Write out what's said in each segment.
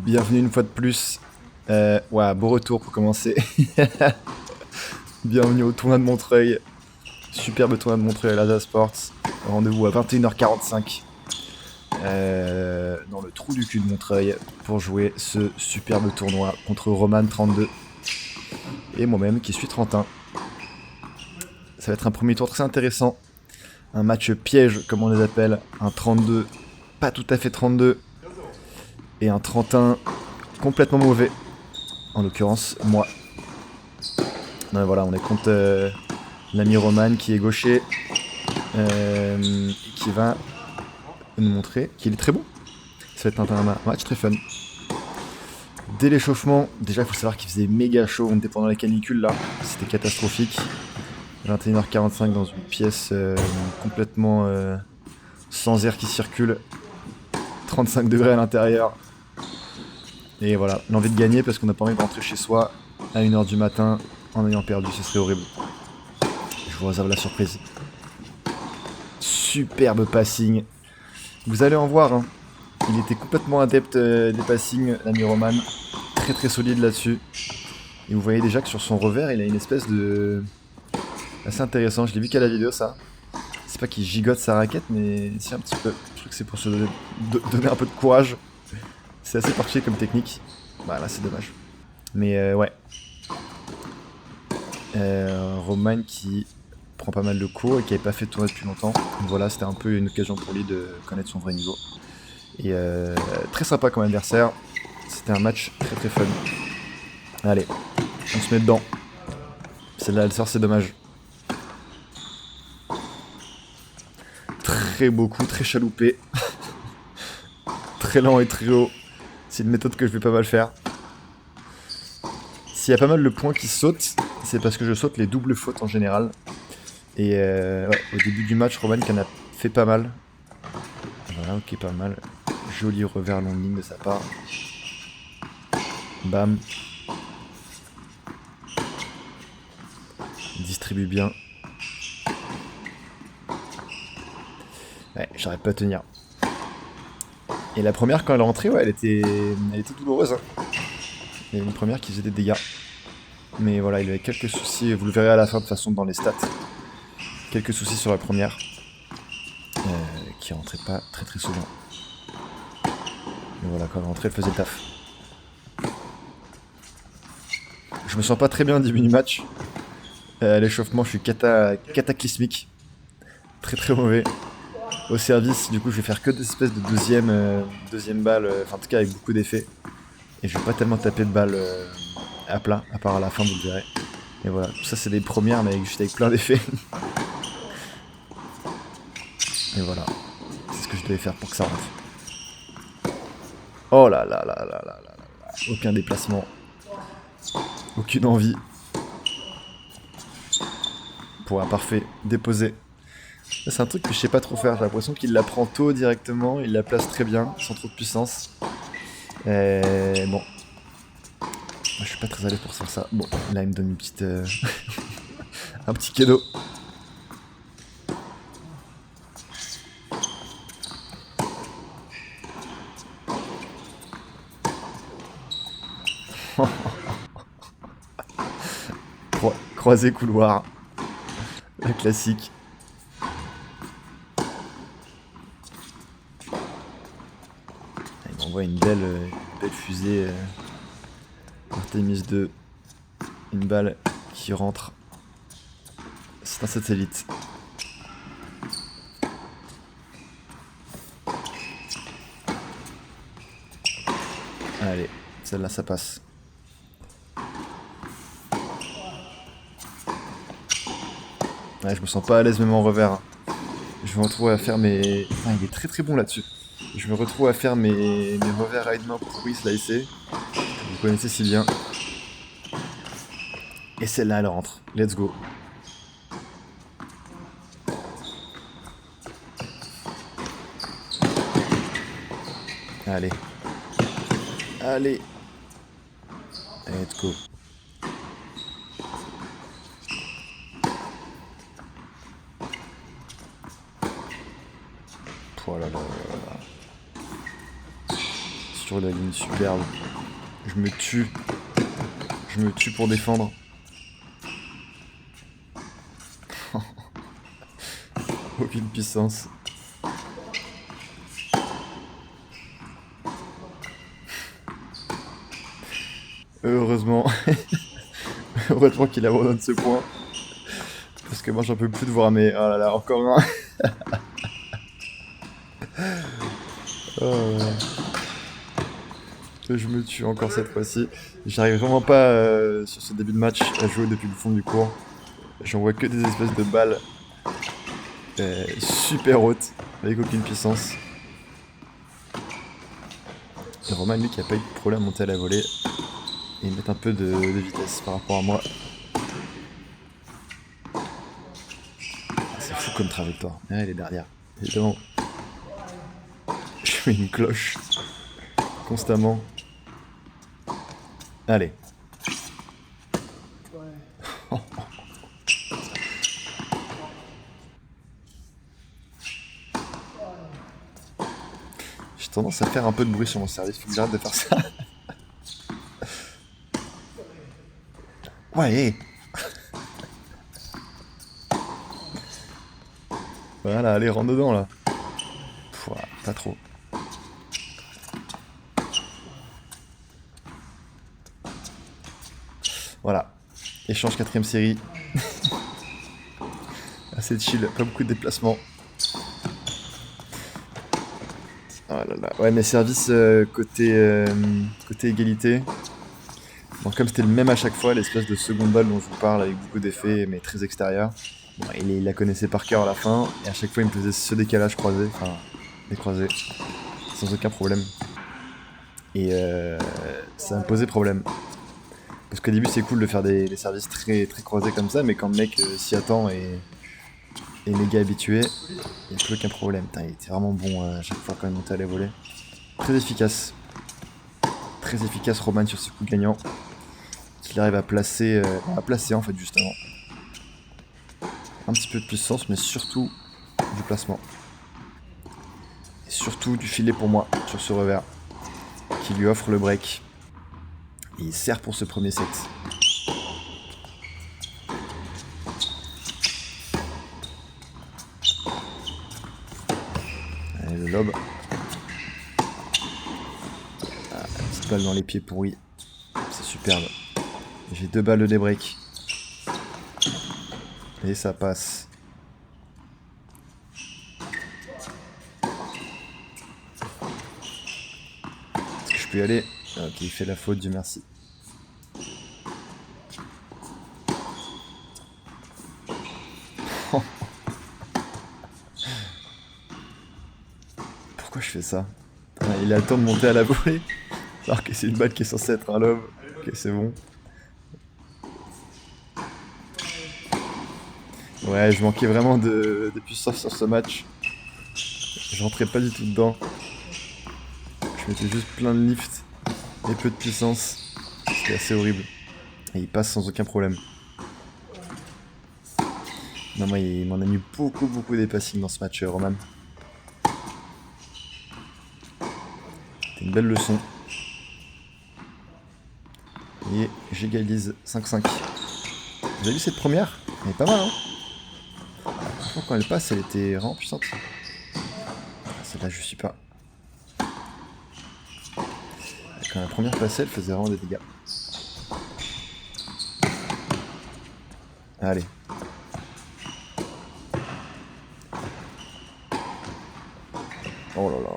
Bienvenue une fois de plus. Ouais, beau retour pour commencer. Bienvenue au tournoi de Montreuil. Superbe tournoi de Montreuil à l'Asa Sports. Rendez-vous à 21h45 dans le trou du cul de Montreuil pour jouer ce superbe tournoi contre Roman 32 et moi-même qui suis 31. Ça va être un premier tour très intéressant. Un match piège comme on les appelle. Un 32, pas tout à fait 32. Et un 31 complètement mauvais. En l'occurrence, moi. Donc voilà, on est contre l'ami Roman qui est gaucher. Qui va nous montrer qu'il est très bon. Ça va être un match très fun. Dès l'échauffement, déjà il faut savoir qu'il faisait méga chaud. On était pendant la canicule là. C'était catastrophique. 21h45 dans une pièce complètement sans air qui circule. 35 degrés à l'intérieur. Et voilà, l'envie de gagner parce qu'on n'a pas envie de rentrer chez soi à 1h du matin en ayant perdu, ce serait horrible. Je vous réserve la surprise. Superbe passing. Vous allez en voir, hein. Il était complètement adepte des passings, l'ami Roman. Très très solide là-dessus. Et vous voyez déjà que sur son revers, il a une espèce de... assez intéressant, je l'ai vu qu'à la vidéo ça. C'est pas qu'il gigote sa raquette, mais c'est un petit peu. Je trouve que c'est pour se donner un peu de courage. C'est assez particulier comme technique. Bah là c'est dommage. Mais ouais. Roman qui prend pas mal de cours et qui avait pas fait de tournoi depuis longtemps. Donc voilà, c'était un peu une occasion pour lui de connaître son vrai niveau. Et très sympa comme adversaire. C'était un match très très fun. Allez, on se met dedans. Celle-là elle sort, c'est dommage. Très beau coup, très chaloupé. Très lent et très haut. C'est une méthode que je vais pas mal faire. S'il y a pas mal de points qui sautent, c'est parce que je saute les doubles fautes en général. Et ouais, au début du match, Roman qui en a fait pas mal. Voilà, ok, pas mal. Joli revers long ligne de sa part. Bam. Il distribue bien. Ouais, j'arrête pas à tenir. Et la première, quand elle est rentrée, ouais, elle était douloureuse. Hein. Il y avait une première qui faisait des dégâts. Mais voilà, il avait quelques soucis, vous le verrez à la fin de toute façon dans les stats. Quelques soucis sur la première. Qui rentrait pas très très souvent. Mais voilà, quand elle rentrait, elle faisait le taf. Je me sens pas très bien au début du match. À l'échauffement, je suis cataclysmique. Très très mauvais. Au service, du coup, je vais faire que des espèces de deuxième balle, enfin en tout cas avec beaucoup d'effets. Et je vais pas tellement taper de balles à plat, à part à la fin, vous le verrez. Et voilà, tout ça c'est des premières, mais juste avec plein d'effets. Et voilà, c'est ce que je devais faire pour que ça rentre. Oh là là là là là là là. Aucun déplacement. Aucune envie. Pour un parfait déposé. C'est un truc que je sais pas trop faire, j'ai l'impression qu'il la prend tôt directement, il la place très bien, sans trop de puissance. Et bon. Moi, je suis pas très à l'aise pour faire ça. Bon, là il me donne une petite... un petit cadeau. Croisé couloir. Le classique. Il m'envoie une belle fusée. Artemis 2. Une balle qui rentre. C'est un satellite. Allez, celle-là ça passe. Ouais, je me sens pas à l'aise même en revers. Je me retrouve à faire mes... Ah, il est très très bon là-dessus. Je me retrouve à faire mes revers à une main pourris slicés. Vous connaissez si bien. Et celle-là elle rentre. Let's go. Allez. Allez. Let's go. Oh là là là là. sur la ligne, superbe. Je me tue pour défendre. Aucune puissance. Heureusement. Heureusement qu'il abandonne ce point. Parce que moi j'en peux plus de voir mes... Oh là là, encore un. Oh. Je me tue encore cette fois-ci. J'arrive vraiment pas sur ce début de match à jouer depuis le fond du court. J'en vois que des espèces de balles super hautes, avec aucune puissance. Et Roman, lui, qui a pas eu de problème à monter à la volée et mettre un peu de vitesse par rapport à moi. C'est fou comme trajectoire. Ah, elle est derrière. Évidemment. Je mets une cloche constamment. Allez. J'ai tendance à faire un peu de bruit sur mon service, faut que j'arrête de faire ça. Ouais. Voilà, allez, rentre dedans là. Pouah, pas trop. Voilà. Échange 4ème série. Assez chill, pas beaucoup de déplacements. Oh là là. Ouais, mes services côté égalité. Bon, comme c'était le même à chaque fois, l'espèce de seconde balle dont je vous parle avec beaucoup d'effets mais très extérieur. Bon, il la connaissait par cœur à la fin et à chaque fois il me faisait ce décalage croisé, enfin décroisé, sans aucun problème. Et ça me posait problème. Parce qu'au début c'est cool de faire des services très, très croisés comme ça, mais quand le mec s'y attend et est méga habitué, il n'y a plus aucun problème. Putain, il était vraiment bon à chaque fois quand il montait à la volée. Très efficace. Très efficace Roman sur ce coup gagnant. Qu'il arrive à placer en fait justement. Un petit peu de puissance, mais surtout du placement. Et surtout du filet pour moi sur ce revers. Qui lui offre le break. Et il sert pour ce premier set. Allez, le lob. Ah, petite balle dans les pieds pourris. C'est superbe. J'ai 2 balles de débreak. Et ça passe. Est-ce que je peux y aller? Ok, il fait la faute, Dieu merci. Pourquoi je fais ça? Il a le temps de monter à la volée. Alors que c'est une balle qui est censée être un lob. Ok, c'est bon. Ouais, je manquais vraiment de puissance sur ce match. Je rentrais pas du tout dedans. Je mettais juste plein de lift et peu de puissance. C'était assez horrible. Et il passe sans aucun problème. Non, moi, il m'en a mis beaucoup des passings dans ce match, Roman. C'était une belle leçon. Et j'égalise 5-5. Vous avez vu cette première? Elle est pas mal, hein? Franchement, quand elle passe, elle était vraiment puissante. Celle-là, je suis pas. Quand la première passait, elle faisait vraiment des dégâts. Allez. Oh là là.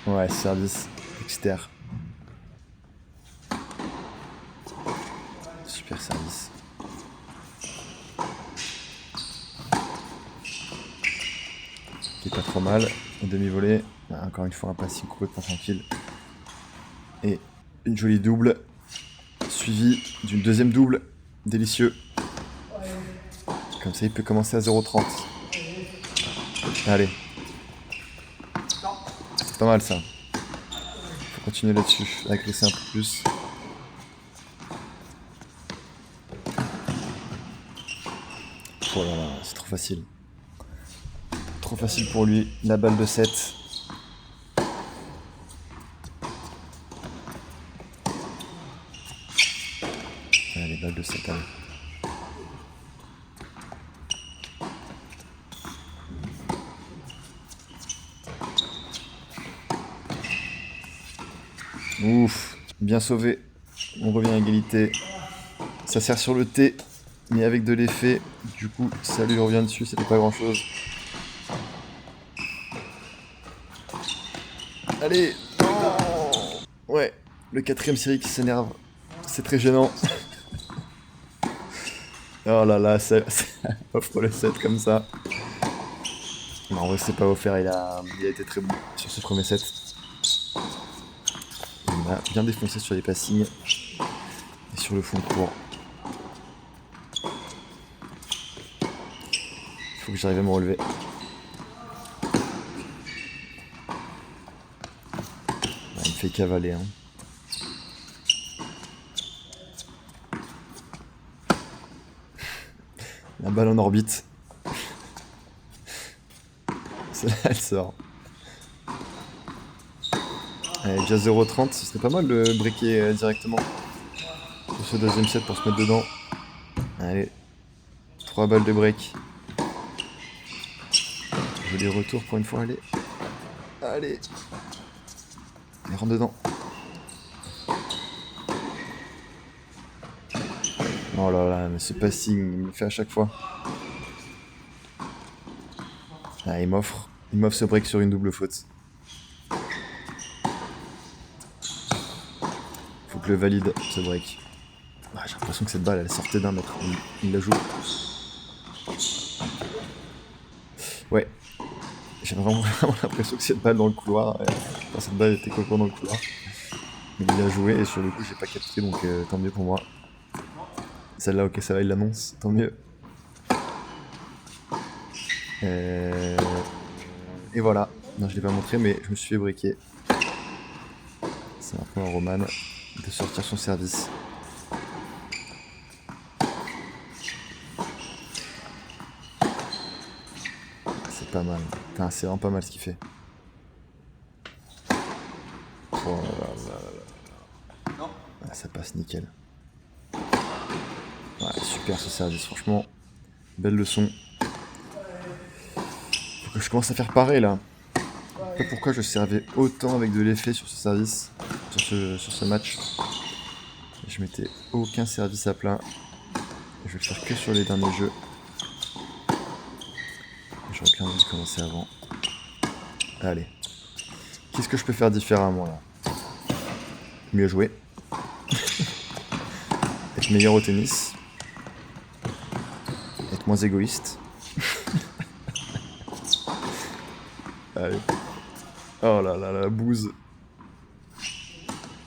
Ouais, service externe. Super service. Qui est pas trop mal. Demi-volée. Encore une fois, un passing complètement tranquille. Et une jolie double. Suivie d'une deuxième double. Délicieux. Comme ça, il peut commencer à 0,30. Allez. C'est pas mal ça. Faut continuer là-dessus. Agresser un peu plus. Oh là là, c'est trop facile. Trop facile pour lui, la balle de 7. Allez, balle de 7, allez. Ouf, bien sauvé. On revient à égalité. Ça sert sur le T, mais avec de l'effet. Du coup, ça lui revient dessus, c'était pas grand chose. Allez, non. Ouais, le 4ème série qui s'énerve. C'est très gênant. Oh là là, ça offre le 7 comme ça. Non, en vrai, c'est pas offert, il a été très bon sur ce premier set. Il m'a bien défoncé sur les passings et sur le fond de court. Il faut que j'arrive à me relever. Il me fait cavaler, hein. La balle en orbite. Celle-là, elle sort. Allez, déjà 0,30, ce serait pas mal de briquer directement sur ce deuxième set pour se mettre dedans. Allez, 3 balles de break. Joli retour pour une fois, allez. Allez. Elle rentre dedans. Oh là là, mais ce passing, il me le fait à chaque fois. Ah, il m'offre ce break sur une double faute. Faut que je le valide, ce break. Ah, j'ai l'impression que cette balle, elle sortait d'un mètre. Il la joue. Ouais. J'avais vraiment l'impression que cette balle dans le couloir, enfin, cette balle était complètement dans le couloir. Mais il a joué et sur le coup, j'ai pas capté, donc tant mieux pour moi. Celle-là, ok, ça va, il l'annonce, tant mieux. Et voilà. Non, je l'ai pas montré, mais je me suis fait briquer. C'est un peu un Roman de sortir son service. C'est pas mal. Putain, c'est vraiment pas mal ce qu'il fait. Oh là là là là. Ah, ça passe nickel. Ouais, super ce service, franchement. Belle leçon. Faut que je commence à faire pareil là. Je sais pas pourquoi je servais autant avec de l'effet sur ce service, sur ce match. Je mettais aucun service à plat. Je vais le faire que sur les derniers jeux. J'aurais bien dû commencer avant. Allez. Qu'est-ce que je peux faire différemment là? Mieux jouer. Être meilleur au tennis. Être moins égoïste. Allez. Oh là là, la bouse.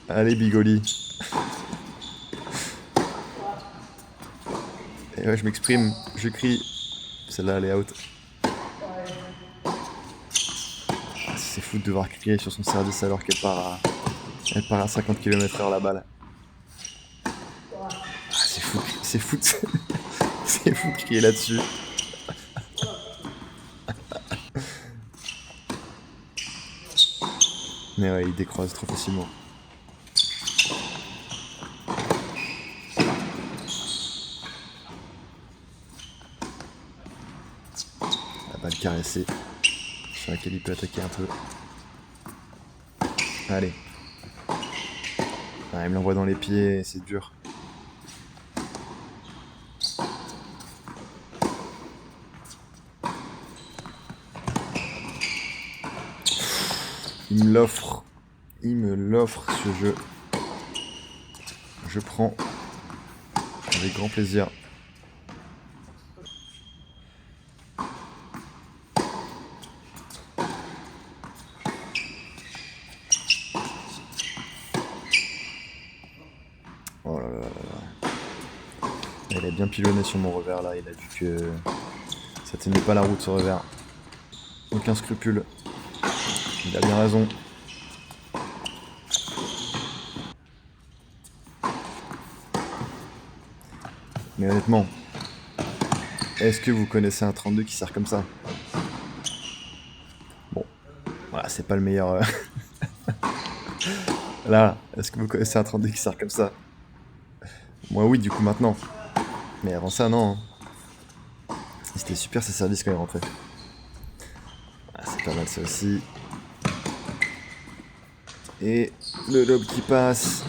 Allez, Bigoli. Et ouais, je m'exprime, je crie. Celle-là, elle est out. C'est fou de devoir crier sur son service alors qu'elle part à 50 km/h la balle. Ah, c'est fou, c'est fou de... c'est fou de crier là-dessus. Mais ouais, il décroise trop facilement. La balle caressée, sur laquelle il peut attaquer un peu. Allez. Ah, il me l'envoie dans les pieds, c'est dur. Il me l'offre ce jeu. Je prends avec grand plaisir. Oh là là là là. Il a bien pilonné sur mon revers là, il a vu que ça tenait pas la route ce revers. Aucun scrupule. Il a bien raison. Mais honnêtement, est-ce que vous connaissez un 32 qui sert comme ça? c'est pas le meilleur. Là, est-ce que vous connaissez un 32 qui sert comme ça? Moi oui, du coup maintenant. Mais avant ça, non. C'était super ses services quand il rentrait. Ah, c'est pas mal ça aussi. Et le lob qui passe.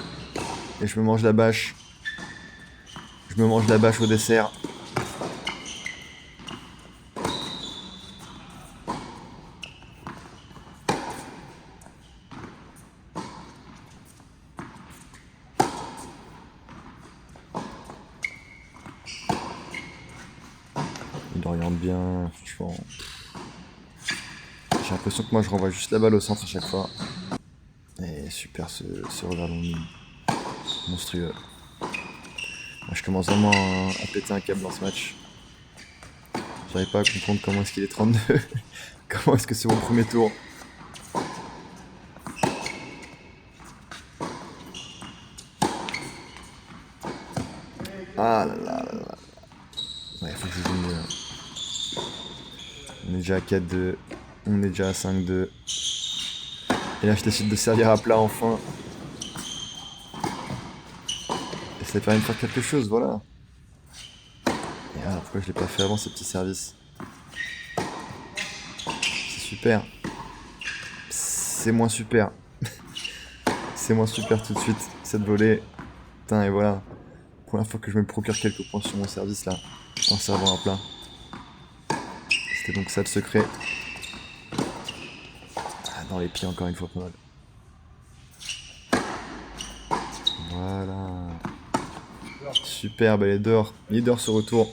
Et je me mange la bâche. Je me mange la bâche au dessert. Il oriente bien, franchement. J'ai l'impression que moi je renvoie juste la balle au centre à chaque fois. Et super ce revers long monstrueux. Moi, je commence vraiment à péter un câble dans ce match. J'arrive pas à comprendre comment est-ce qu'il est 32. Comment est-ce que c'est mon premier tour. Ah là là là là. Ouais, faut que je joue mieux. On est déjà à 4-2. On est déjà à 5-2. Et là, je décide de servir à plat enfin. Et ça permet de faire quelque chose, voilà. Et ah, pourquoi je l'ai pas fait avant, ce petit service? C'est super. C'est moins super. C'est moins super tout de suite, cette volée. Putain, et voilà. Première fois que je me procure quelques points sur mon service, là. En servant à plat. C'était donc ça le secret. Ah, dans les pieds, encore une fois, pas mal. Voilà. Superbe, elle est dehors. Leader ce retour.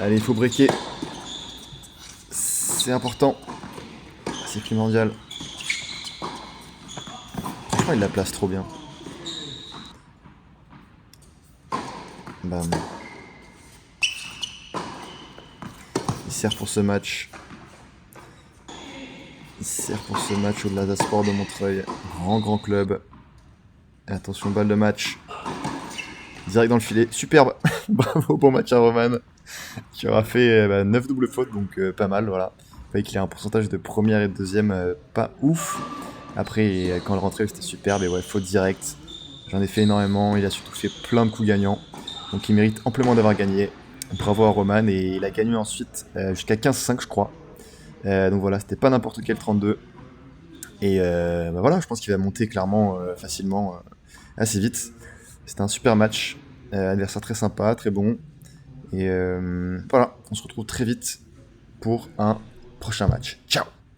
Allez, il faut breaker. C'est important. C'est primordial. Franchement, il la place trop bien. Bam. Il sert pour ce match. Il sert pour ce match au Lada Sport de Montreuil. Grand club. Et attention, balle de match. Direct dans le filet. Superbe. Bravo, bon match à Roman. Qui aura fait 9 doubles fautes, donc pas mal, voilà. Vous voyez qu'il a un pourcentage de première et de deuxième pas ouf. Après, quand le rentrée, c'était superbe. Et ouais, faute directe. J'en ai fait énormément. Il a surtout fait plein de coups gagnants. Donc il mérite amplement d'avoir gagné. Bravo à Roman. Et il a gagné ensuite jusqu'à 15-5, je crois. Donc voilà, c'était pas n'importe quel 32. Et voilà, je pense qu'il va monter clairement facilement assez vite. C'était un super match. Adversaire très sympa, très bon. Et voilà, on se retrouve très vite pour un prochain match. Ciao!